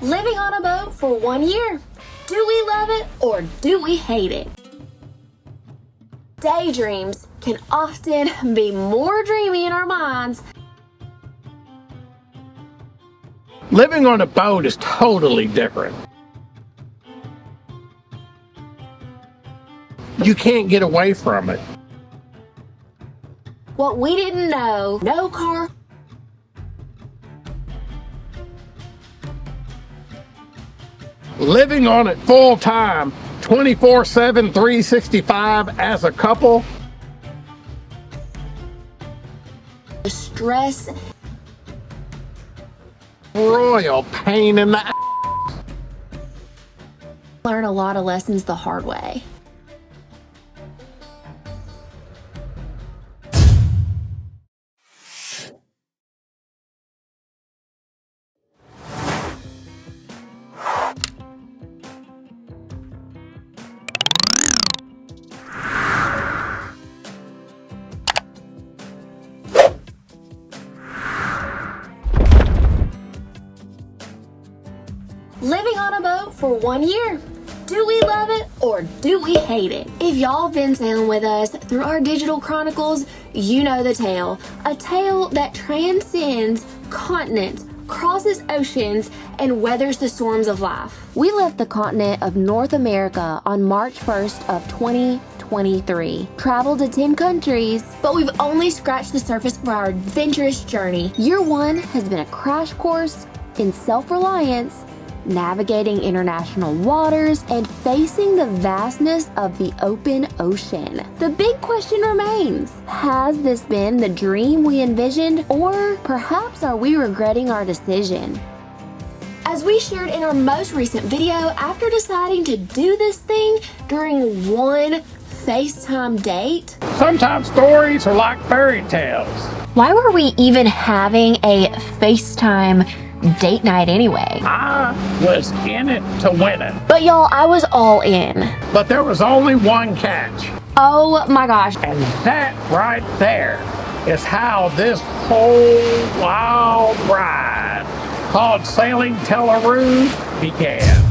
Living on a boat for 1 year. Do we love it or do we hate it? Daydreams can often be more dreamy in our minds. Living on a boat is totally different. You can't get away from it. What we didn't know, no car. Living on it full time, 24/7, 365 as a couple. The stress. Royal pain in the ass. Learn a lot of lessons the hard way. Living on a boat for 1 year. Do we love it or do we hate it? If y'all been sailing with us through our digital chronicles, you know the tale. A tale that transcends continents, crosses oceans, and weathers the storms of life. We left the continent of North America on March 1st of 2023. Traveled to 10 countries, but we've only scratched the surface of our adventurous journey. Year 1 has been a crash course in self-reliance, navigating international waters, and facing the vastness of the open ocean. The big question remains, has this been the dream we envisioned, or perhaps are we regretting our decision? As we shared in our most recent video, after deciding to do this thing during one FaceTime date, Sometimes stories are like fairy tales. why were we even having a FaceTime date night anyway? I was in it to win it. But y'all, I was all in. But there was only one catch. Oh my gosh. And that right there is how this whole wild ride called Sailing Tela began.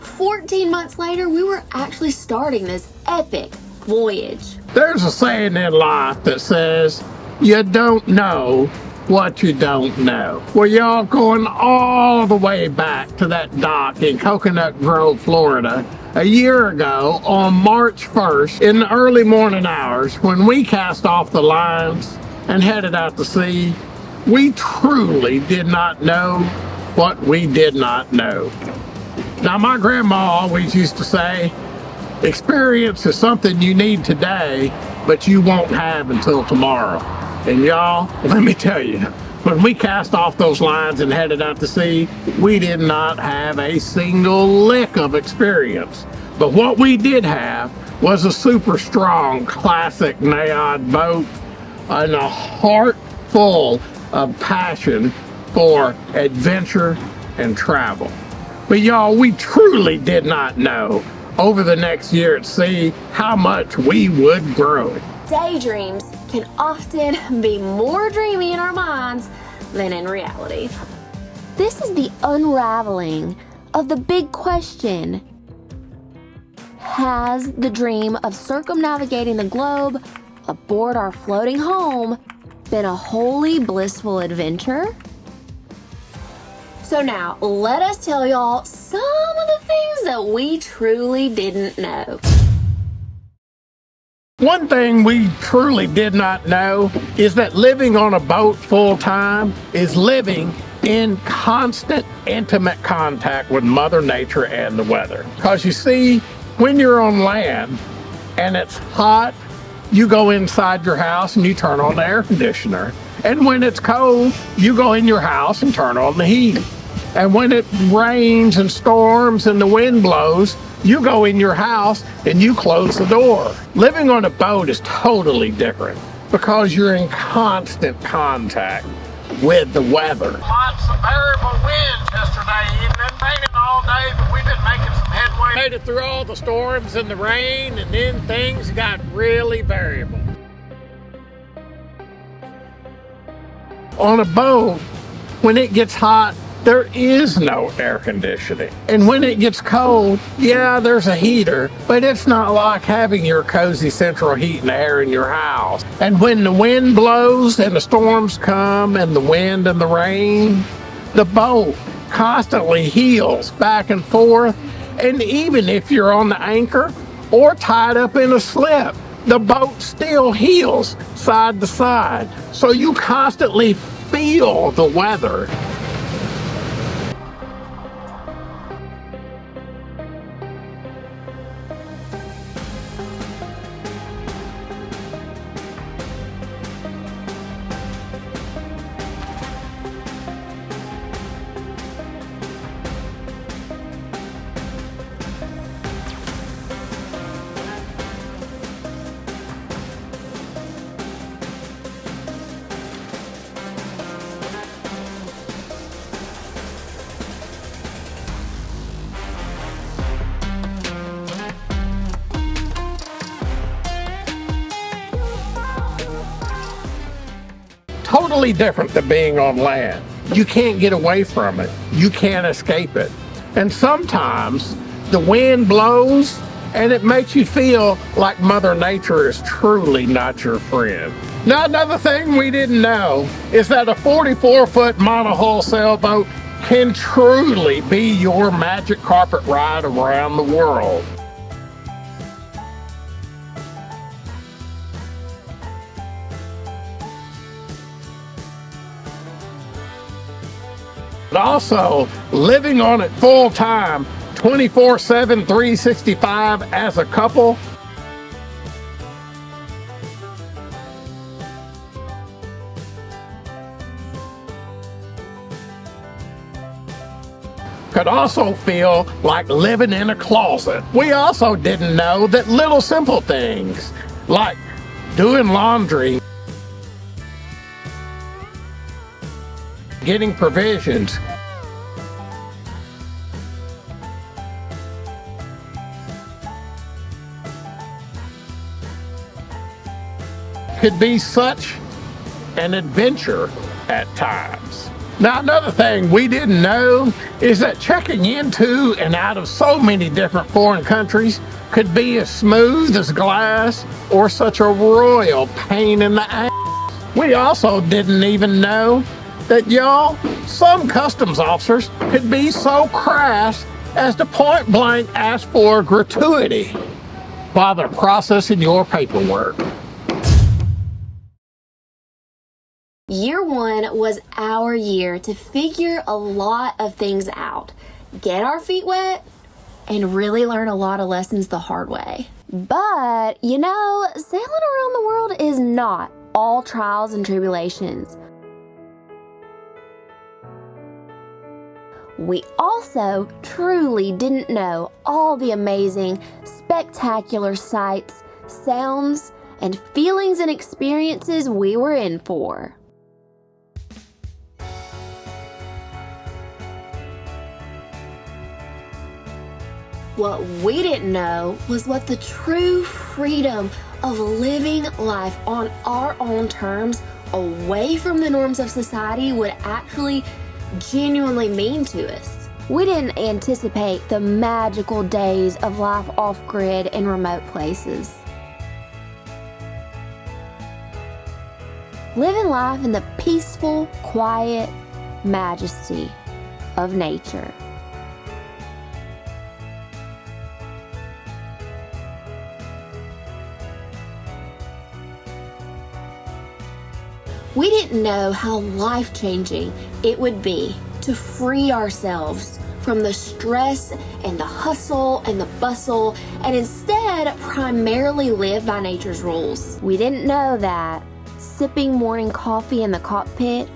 14 months later, we were actually starting this epic voyage. There's a saying in life that says, you don't know what you don't know. Well, y'all, going all the way back to that dock in Coconut Grove, Florida, a year ago on March 1st in the early morning hours when we cast off the lines and headed out to sea, we truly did not know what we did not know. Now, my grandma always used to say, experience is something you need today, but you won't have until tomorrow. And y'all, let me tell you, when we cast off those lines and headed out to sea, we did not have a single lick of experience. But what we did have was a super strong classic Naiad boat and a heart full of passion for adventure and travel. But y'all, we truly did not know over the next year at sea how much we would grow. Daydreams can often be more dreamy in our minds than in reality. This is the unraveling of the big question. Has the dream of circumnavigating the globe aboard our floating home been a wholly blissful adventure? So now, let us tell y'all some of the things that we truly didn't know. One thing we truly did not know is that living on a boat full time is living in constant, intimate contact with Mother Nature and the weather. Because you see, when you're on land and it's hot, you go inside your house and you turn on the air conditioner. And when it's cold, you go in your house and turn on the heat. And when it rains and storms and the wind blows, you go in your house and you close the door. Living on a boat is totally different because you're in constant contact with the weather. Lots of variable winds yesterday evening, raining all day, but we've been making some headway. Made it through all the storms and the rain, and then things got really variable. On a boat, when it gets hot, There is no air conditioning. And when it gets cold, yeah, there's a heater, but it's not like having your cozy central heat and air in your house. And when the wind blows and the storms come and the wind and the rain, the boat constantly heels back and forth. And even if you're on the anchor or tied up in a slip, the boat still heels side to side. So you constantly feel the weather. Totally different than being on land. You can't get away from it. You can't escape it. And sometimes the wind blows and it makes you feel like Mother Nature is truly not your friend. Now, another thing we didn't know is that a 44-foot monohull sailboat can truly be your magic carpet ride around the world. But also, living on it full time, 24/7, 365 as a couple, could also feel like living in a closet. We also didn't know that little simple things like doing laundry, getting provisions, could be such an adventure at times. Now, another thing we didn't know is that checking into and out of so many different foreign countries could be as smooth as glass or such a royal pain in the ass. We also didn't even know that, y'all, some customs officers could be so crass as to point blank ask for a gratuity while they're processing your paperwork. Year one was our year to figure a lot of things out, get our feet wet, and really learn a lot of lessons the hard way. But, you know, sailing around the world is not all trials and tribulations. We also truly didn't know all the amazing, spectacular sights, sounds, and feelings and experiences we were in for. What we didn't know was what the true freedom of living life on our own terms, away from the norms of society, would actually genuinely mean to us. We didn't anticipate the magical days of life off-grid in remote places. Living life in the peaceful, quiet majesty of nature. We didn't know how life-changing it would be to free ourselves from the stress and the hustle and the bustle and instead primarily live by nature's rules. We didn't know that sipping morning coffee in the cockpit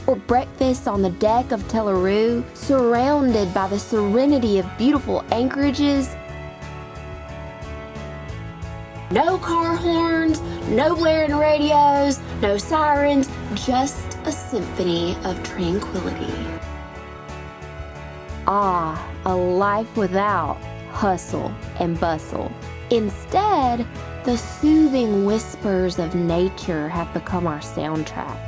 or breakfast on the deck of Tela, surrounded by the serenity of beautiful anchorages, no car horns, no blaring radios, no sirens, just a symphony of tranquility. Ah, a life without hustle and bustle. Instead, the soothing whispers of nature have become our soundtrack.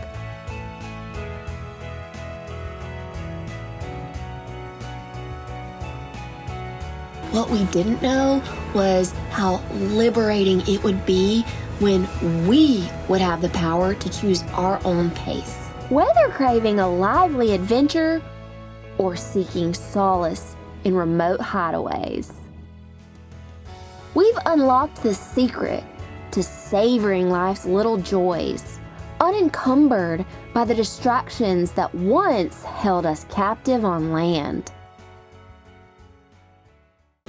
What we didn't know was how liberating it would be when we would have the power to choose our own pace. Whether craving a lively adventure or seeking solace in remote hideaways, we've unlocked the secret to savoring life's little joys, unencumbered by the distractions that once held us captive on land.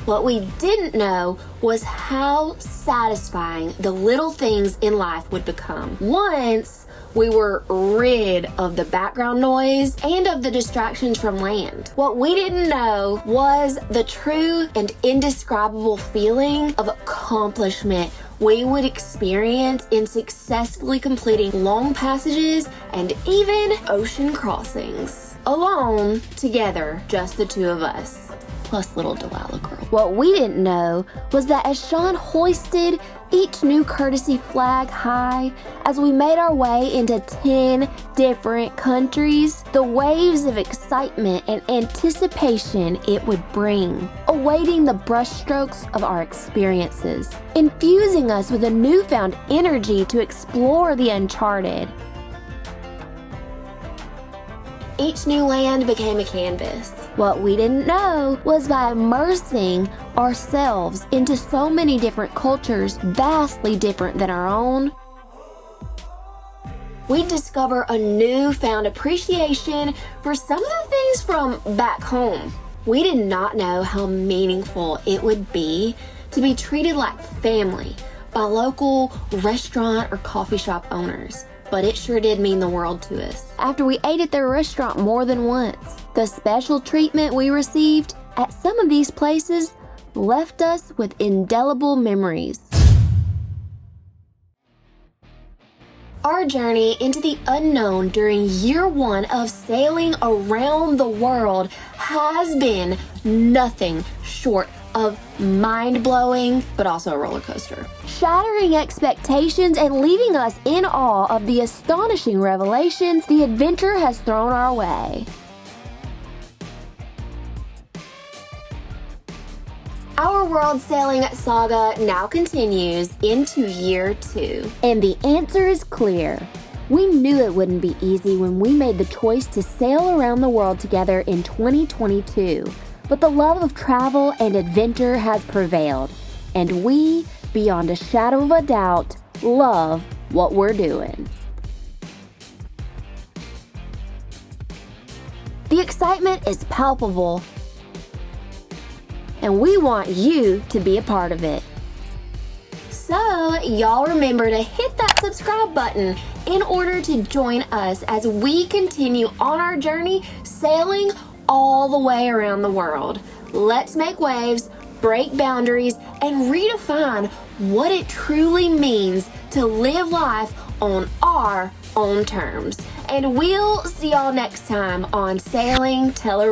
What we didn't know was how satisfying the little things in life would become once we were rid of the background noise and of the distractions from land. What we didn't know was the true and indescribable feeling of accomplishment we would experience in successfully completing long passages and even ocean crossings. Alone, together, just the two of us. Plus little Delilah girl. What we didn't know was that as Sean hoisted each new courtesy flag high, as we made our way into 10 different countries, the waves of excitement and anticipation it would bring, awaiting the brushstrokes of our experiences, infusing us with a newfound energy to explore the uncharted. Each new land became a canvas. What we didn't know was by immersing ourselves into so many different cultures vastly different than our own, we'd discover a newfound appreciation for some of the things from back home. We did not know how meaningful it would be to be treated like family by local restaurant or coffee shop owners. But it sure did mean the world to us. After we ate at their restaurant more than once, the special treatment we received at some of these places left us with indelible memories. Our journey into the unknown during year one of sailing around the world has been nothing short of mind-blowing, but also a roller coaster. Shattering expectations and leaving us in awe of the astonishing revelations the adventure has thrown our way. Our world sailing saga now continues into year 2. And the answer is clear. We knew it wouldn't be easy when we made the choice to sail around the world together in 2022. But the love of travel and adventure has prevailed, and we, beyond a shadow of a doubt, love what we're doing. The excitement is palpable, and we want you to be a part of it. So, y'all remember to hit that subscribe button in order to join us as we continue on our journey sailing all the way around the world. Let's make waves, break boundaries, and redefine what it truly means to live life on our own terms. And we'll see y'all next time on Sailing Tela.